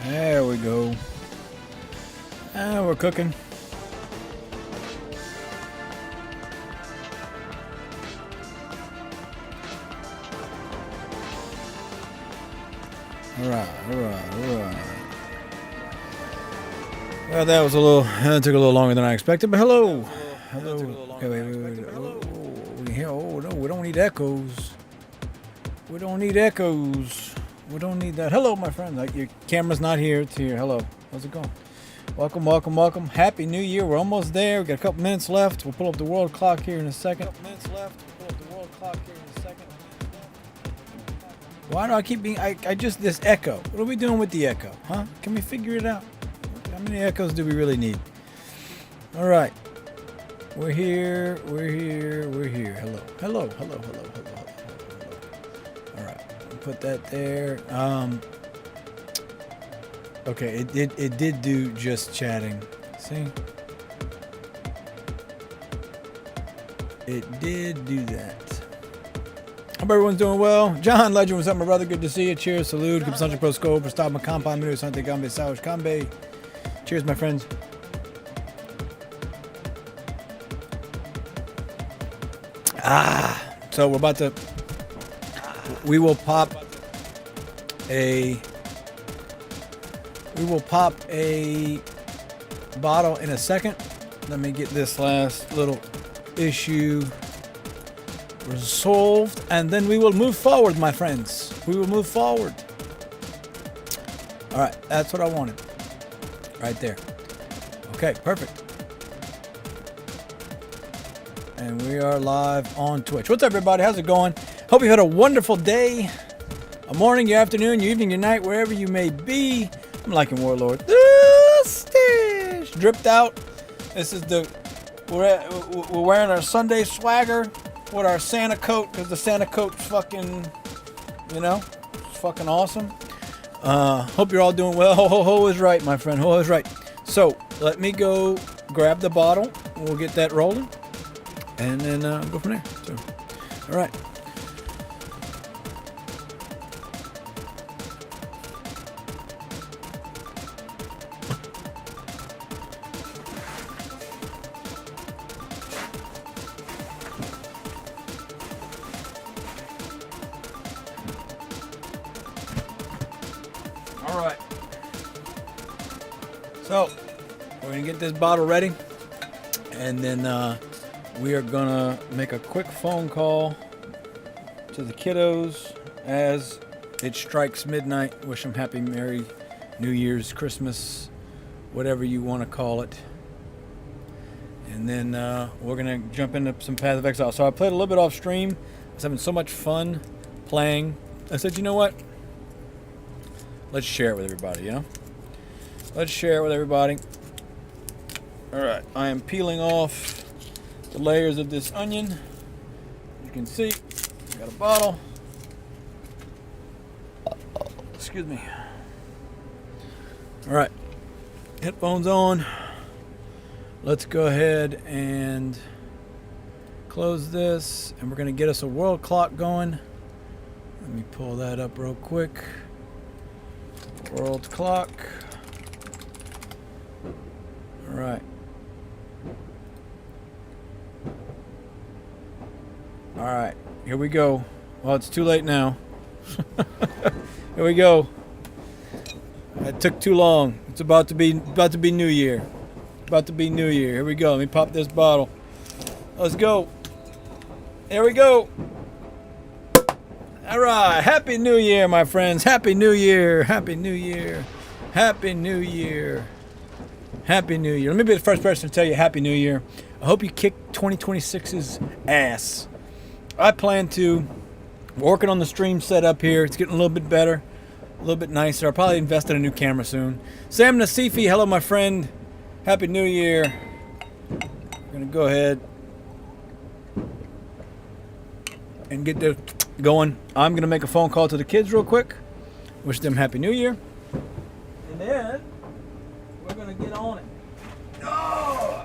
There we go. We're cooking. All right. Well, that was that took a little longer than I expected, but hello. Okay, wait. Oh, no, we don't need echoes. We don't need that. Hello, my friend. Like, your camera's not here. It's here. Hello. How's it going? Welcome. Happy New Year. We're almost there. We got a couple minutes left. We'll pull up the world clock here in a second. Why do I keep being... I just... This echo. What are we doing with the echo? Huh? Can we figure it out? How many echoes do we really need? All right. We're here. Hello. All right. We'll put that there. Okay, it did do just chatting. See? It did do that. Hope everyone's doing well. John Legend, what's up, my brother? Good to see you. Cheers, salute. Keep Sancho Pro Scope. Stop my compound. Minu Sante Gambe Saush Kambe. Cheers, my friends. So we're about to... We will pop a bottle in a second. Let me get this last little issue resolved, and then we will move forward, my friends. We will move forward. All right, that's what I wanted. Right there. Okay, perfect. And we are live on Twitch. What's up, everybody? How's it going? Hope you had a wonderful day, a morning, your afternoon, your evening, your night, wherever you may be. I'm liking Warlord. Stitch. Dripped out. This is we're wearing our Sunday swagger with our Santa coat, because the Santa coat's fucking, it's fucking awesome. Hope you're all doing well. Ho is right, my friend. Ho is right. So let me go grab the bottle. We'll get that rolling, and then go from there. So, all right. So, we're going to get this bottle ready, and then we are going to make a quick phone call to the kiddos as it strikes midnight. Wish them happy, Merry New Year's, Christmas, whatever you want to call it. And then we're going to jump into some Path of Exile. So I played a little bit off stream. I was having so much fun playing. I said, you know what? Let's share it with everybody, Let's share it with everybody. All right, I am peeling off the layers of this onion. You can see, I got a bottle. Excuse me. All right, headphones on. Let's go ahead and close this, and we're gonna get us a world clock going. Let me pull that up real quick. World clock. All right. All right. Here we go. Well, it's too late now. Here we go. It took too long. It's about to be New Year. About to be New Year. Here we go. Let me pop this bottle. Let's go. Here we go. All right. Happy New Year, my friends. Happy New Year. Happy New Year. Happy New Year. Happy New Year. Let me be the first person to tell you Happy New Year. I hope you kick 2026's ass. I plan to. Working on the stream setup here. It's getting a little bit better. A little bit nicer. I'll probably invest in a new camera soon. Sam Nasifi, hello, my friend. Happy New Year. I'm going to go ahead and get this going. I'm going to make a phone call to the kids real quick. Wish them Happy New Year. And then we're going to get on it. Oh!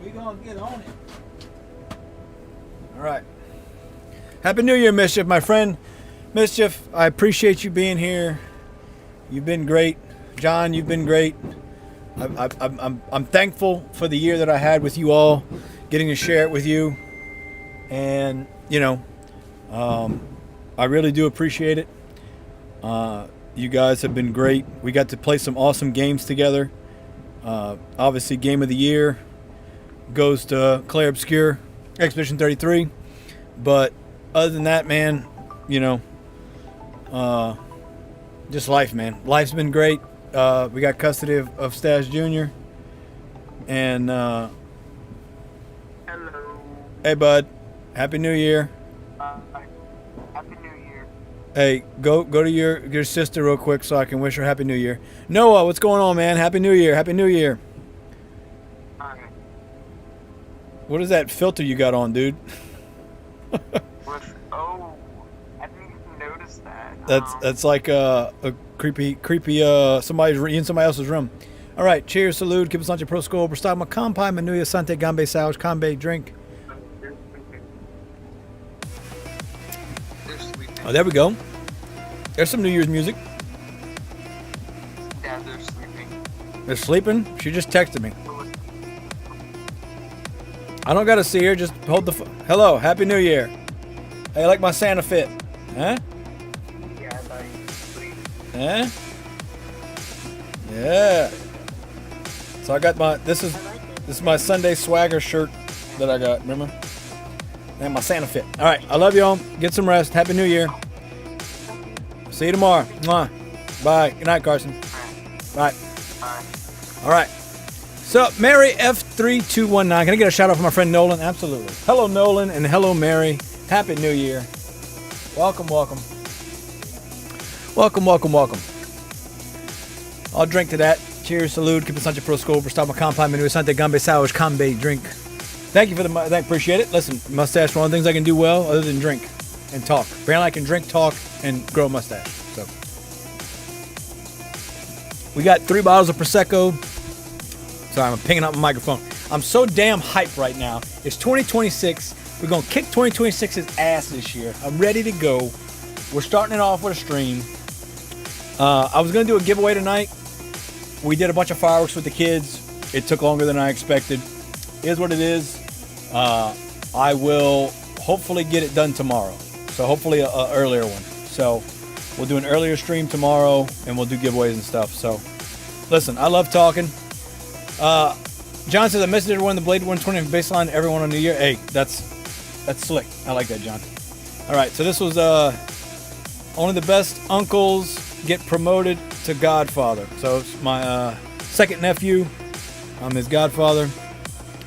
We're going to get on it. All right. Happy New Year, Mischief, my friend. Mischief, I appreciate you being here. You've been great. John, you've been great. I'm thankful for the year that I had with you all, getting to share it with you. And, you know, I really do appreciate it. You guys have been great. We got to play some awesome games together. Obviously, Game of the Year goes to Claire Obscure, Expedition 33. But other than that, man, you know, just life, man. Life's been great. We got custody of Stash Jr. And, Hello. hey, bud. Happy New Year. Happy New Year. Hey, go to your sister real quick so I can wish her Happy New Year. Noah, what's going on, man? Happy New Year. Happy New Year. Alright. What is that filter you got on, dude? Oh, I didn't even notice that. That's like a creepy somebody's in somebody else's room. All right, cheers, salute, keep us on your pro school. Prestagma kampai, manuya sante gambe sauj, kambe drink. They're sleeping. They're sleeping. Oh, there we go. There's some New Year's music. Yeah, they're sleeping. They're sleeping. She just texted me. I don't gotta see her. Just hold the. Hello, Happy New Year. Hey, you like my Santa fit? Huh? Yeah, I thought you sleep. Huh? Yeah. So I got my. This is my Sunday swagger shirt that I got. Remember? And my Santa fit. All right. I love y'all. Get some rest. Happy New Year. See you tomorrow. Mwah. Bye. Good night, Carson. Bye. Bye. All right. So, Mary F3219. Can I get a shout out from my friend Nolan? Absolutely. Hello, Nolan, and hello, Mary. Happy New Year. Welcome, welcome. Welcome, welcome, welcome. I'll drink to that. Cheers, salute. Keep it Sancho Pro School. Prestagma kampai, menu sante gambe sauj, kambe drink. Thank you for the. I appreciate it. Listen, mustache, one of the things I can do well other than drink and talk. Apparently, I can drink, talk, and grow a mustache. So, we got 3 bottles of Prosecco. Sorry, I'm pinging up my microphone. I'm so damn hyped right now. It's 2026. We're going to kick 2026's ass this year. I'm ready to go. We're starting it off with a stream. I was going to do a giveaway tonight. We did a bunch of fireworks with the kids. It took longer than I expected. It is what it is. I will hopefully get it done tomorrow. So hopefully an earlier one. So we'll do an earlier stream tomorrow and we'll do giveaways and stuff. So listen, I love talking. John says I messaged everyone the Blade 120 baseline everyone on New Year. Hey, that's slick. I like that, John. All right, so this was only the best uncles get promoted to godfather. So it's my second nephew. I'm his godfather.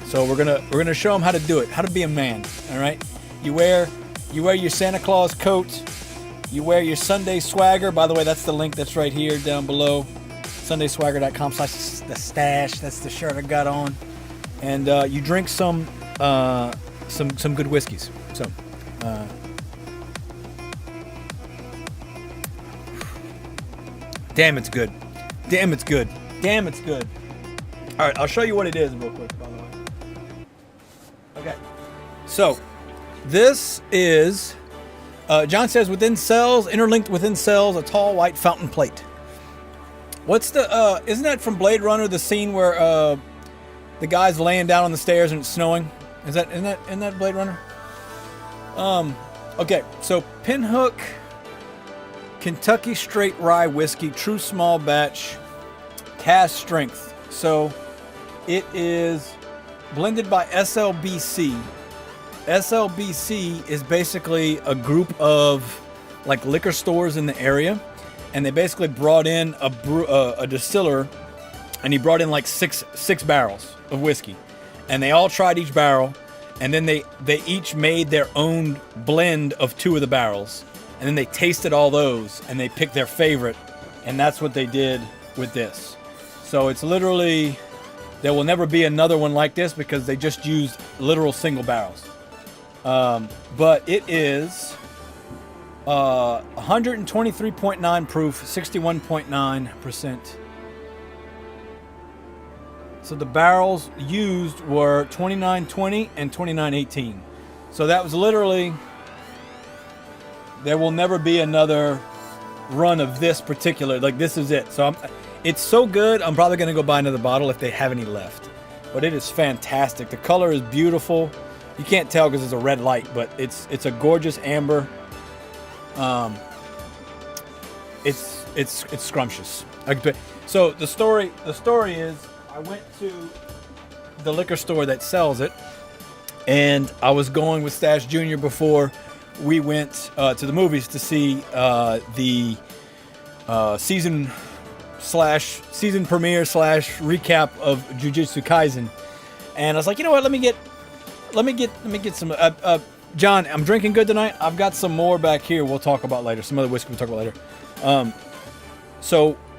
So we're gonna show him how to do it, how to be a man. All right, you wear your Santa Claus coat. You wear your Sunday swagger. By the way, that's the link that's right here down below. SundaySwagger.com/the-stash. That's the shirt I got on. And you drink some good whiskeys. So, damn, it's good. Damn, it's good. Damn, it's good. All right, I'll show you what it is real quick, by the way. Okay. So, this is, John says, within cells, interlinked within cells, a tall white fountain plate. What's the, isn't that from Blade Runner, the scene where the guy's laying down on the stairs and it's snowing? Isn't that Blade Runner? Okay, so Pinhook Kentucky Straight Rye Whiskey, true small batch, cask strength. So it is blended by SLBC. SLBC is basically a group of like liquor stores in the area. And they basically brought in a distiller, and he brought in like six barrels of whiskey, and they all tried each barrel, and then they each made their own blend of 2 of the barrels, and then they tasted all those, and they picked their favorite, and that's what they did with this. So it's literally, there will never be another one like this because they just used literal single barrels. But it is 123.9 proof, 61.9%. So the barrels used were 2920 and 2918. So that was literally There will never be another run of this particular. Like this is it. So it's so good. I'm probably gonna go buy another bottle if they have any left. But it is fantastic. The color is beautiful. You can't tell because it's a red light, but it's a gorgeous amber. It's scrumptious. So the story is I went to the liquor store that sells it, and I was going with Stash Jr. before we went to the movies to see the season premiere / recap of Jujutsu Kaisen, and I was like, you know what? Let me get some. John, I'm drinking good tonight. I've got some more back here. We'll talk about later. Some other whiskey we'll talk about later.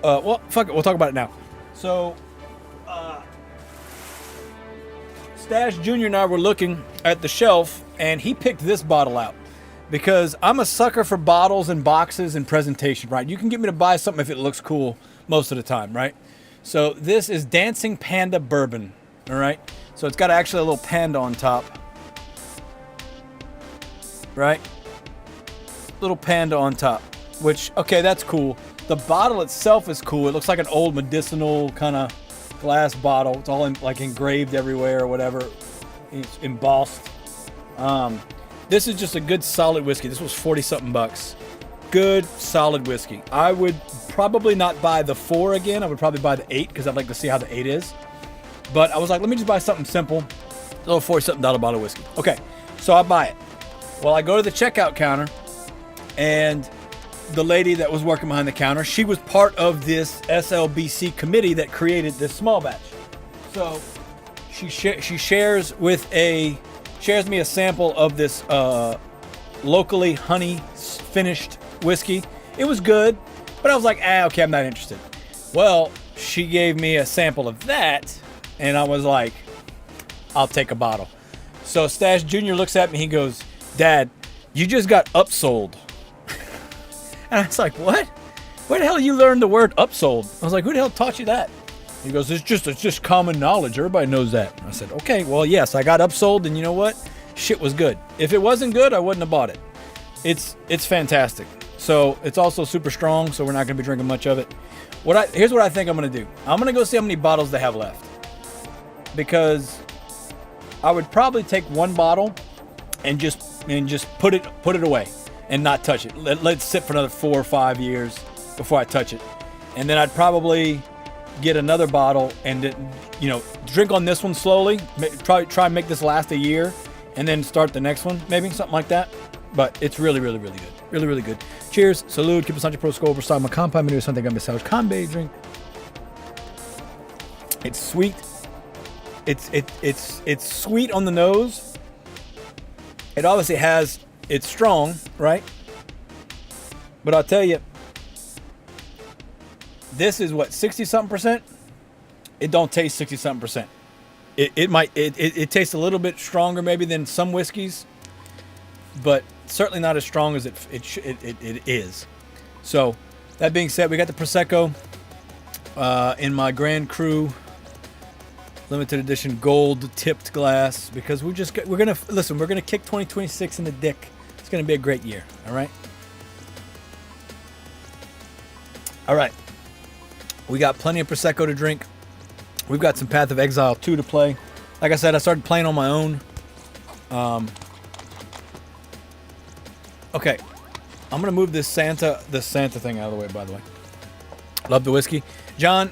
Well, fuck it. We'll talk about it now. So, Stash Jr. and I were looking at the shelf, and he picked this bottle out because I'm a sucker for bottles and boxes and presentation, right? You can get me to buy something if it looks cool most of the time, right? So this is Dancing Panda Bourbon, all right? So it's got actually a little panda on top, right? Little panda on top, which, okay, that's cool. The bottle itself is cool. It looks like an old medicinal kind of glass bottle. It's all engraved everywhere or whatever. It's embossed. This is just a good solid whiskey. This was 40 something bucks. Good solid whiskey. I would probably not buy the 4 again. I would probably buy the 8 because I'd like to see how the 8 is. But I was like, let me just buy something simple. A little 40 something dollar bottle of whiskey. Okay, so I buy it. Well, I go to the checkout counter, and the lady that was working behind the counter, she was part of this SLBC committee that created this small batch. So she shares me a sample of this locally honey finished whiskey. It was good, but I was like, okay, I'm not interested. Well, she gave me a sample of that, and I was like, I'll take a bottle. So Stash Jr. looks at me, he goes, Dad, you just got upsold. And I was like, what? Where the hell you learned the word upsold? I was like, who the hell taught you that? He goes, it's just common knowledge. Everybody knows that. I said, okay, well, yes, I got upsold, and you know what? Shit was good. If it wasn't good, I wouldn't have bought it. It's fantastic. So it's also super strong, so we're not going to be drinking much of it. Here's what I think I'm going to do. I'm going to go see how many bottles they have left. Because I would probably take one bottle and just put it away and not touch it. Let it sit for another 4 or 5 years before I touch it. And then I'd probably get another bottle and drink on this one slowly. Try and make this last a year, and then start the next one, maybe something like that. But it's really, really, really good. Really, really good. Cheers. Salud. Keep Sancho Pro Sco Versal Macampa Menu Santa Gamba Salad Cambe drink. It's sweet. It's sweet on the nose. It obviously it's strong, right? But I'll tell you, this is what, 60-something%? It don't taste 60-something%. It tastes a little bit stronger maybe than some whiskeys, but certainly not as strong as it is. So that being said, we got the Prosecco in my Grand Cru limited edition gold tipped glass because we're gonna kick 2026 in the dick. It's gonna be a great year. All right. We got plenty of Prosecco to drink. We've got some Path of Exile 2 to play. Like I said, I started playing on my own. Okay, I'm gonna move this Santa thing out of the way. By the way, love the whiskey, John.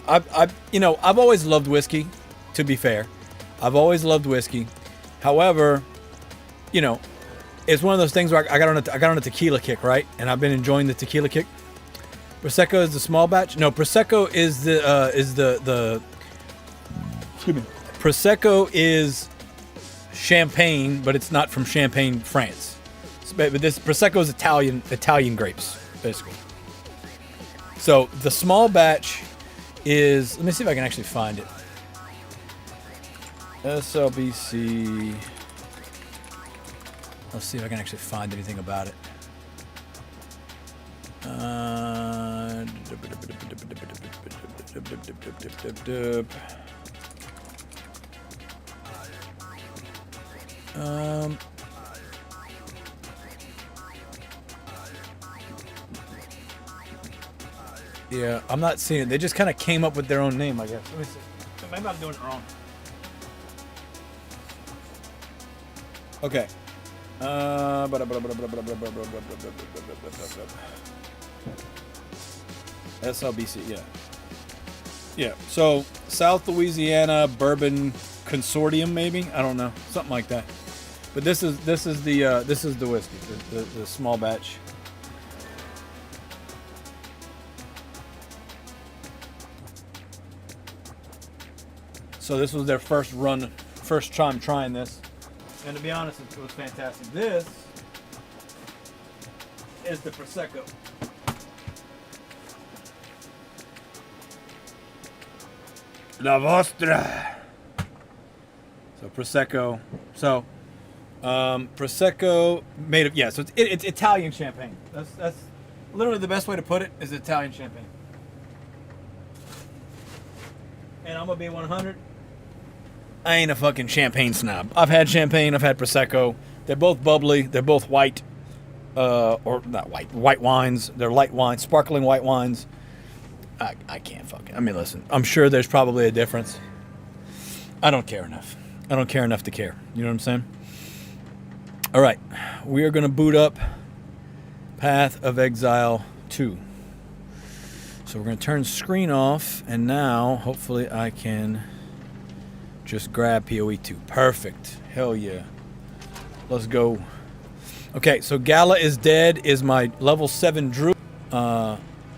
I've always loved whiskey. To be fair, I've always loved whiskey. However, it's one of those things where I got on a tequila kick, right? And I've been enjoying the tequila kick. Prosecco is the small batch. No, Prosecco is the excuse me. Prosecco is champagne, but it's not from Champagne, France. But this Prosecco is Italian grapes, basically. So the small batch is. Let me see if I can actually find it. SLBC. Let's see if I can actually find anything about it. Yeah, I'm not seeing it. They just kind of came up with their own name, I guess. Let me see. Maybe I'm doing it wrong. Okay. SLBC, yeah. Yeah, so South Louisiana Bourbon Consortium, maybe? I don't know. Something like that. But this is the whiskey, the small batch. So this was their first time trying this. And to be honest, it was fantastic. This is the Prosecco. La Vostra. So Prosecco. So Prosecco made of, yeah, so it's Italian champagne. That's literally the best way to put it, is Italian champagne. And I'm gonna be 100. I ain't a fucking champagne snob. I've had champagne, I've had Prosecco. They're both bubbly, they're both white, or not white wines. They're light wines, sparkling white wines. I can't fucking, I mean, listen, I'm sure there's probably a difference. I don't care enough. I don't care enough to care. You know what I'm saying? All right, we are gonna boot up Path of Exile 2. So we're gonna turn screen off, and now hopefully I can just grab PoE2. Perfect. Hell yeah. Let's go. Okay, so Gala is Dead is my level 7 druid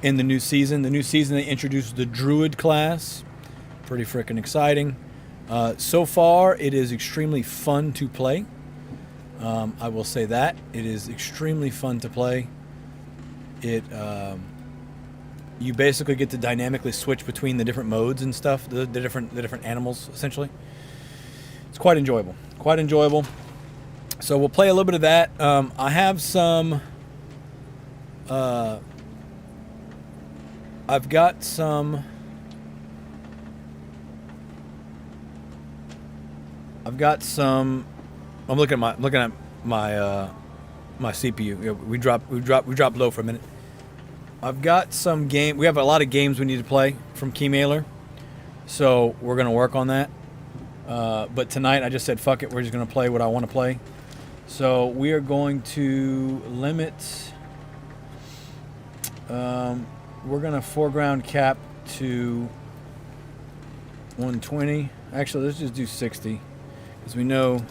in the new season. The new season, they introduced the druid class. Pretty freaking exciting. So far, it is extremely fun to play. I will say that. It is extremely fun to play. You basically get to dynamically switch between the different modes and stuff, the different animals, essentially. It's quite enjoyable. Quite enjoyable. So we'll play a little bit of that. I have some... I've got some... I'm looking at my my CPU. Yeah, we dropped low for a minute. I've got some game. We have a lot of games we need to play from Keymailer, so we're gonna work on that. But tonight I just said fuck it. We're just gonna play what I want to play. So we are going to limit. We're gonna foreground cap to 120. Actually, let's just do 60, because we know